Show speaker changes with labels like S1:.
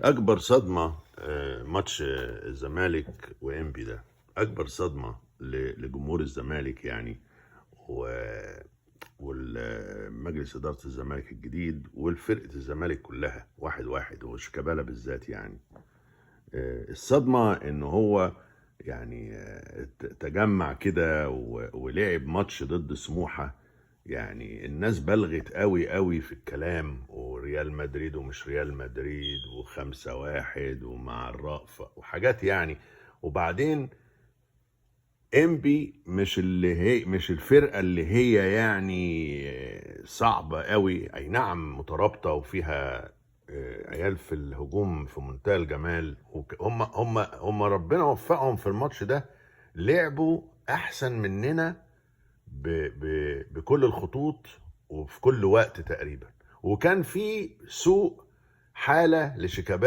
S1: اكبر صدمه ماتش الزمالك وانبي ده اكبر صدمه لجمهور الزمالك يعني، والمجلس اداره الزمالك الجديد والفرقه الزمالك كلها واحد واحد وشيكابالا بالذات يعني. الصدمه ان هو يعني تجمع كده ولعب ماتش ضد سموحه. يعني الناس بلغت قوي قوي في الكلام، وريال مدريد ومش ريال مدريد وخمسة واحد ومع الرأفة وحاجات يعني. وبعدين انبي مش الفرقة اللي هي يعني صعبة قوي، اي نعم مترابطة وفيها عيال في الهجوم في منتهى الجمال. هم ربنا وفقهم في الماتش ده، لعبوا احسن مننا بكل الخطوط وفي كل وقت تقريبا. وكان في سوء حالة لشيكابالا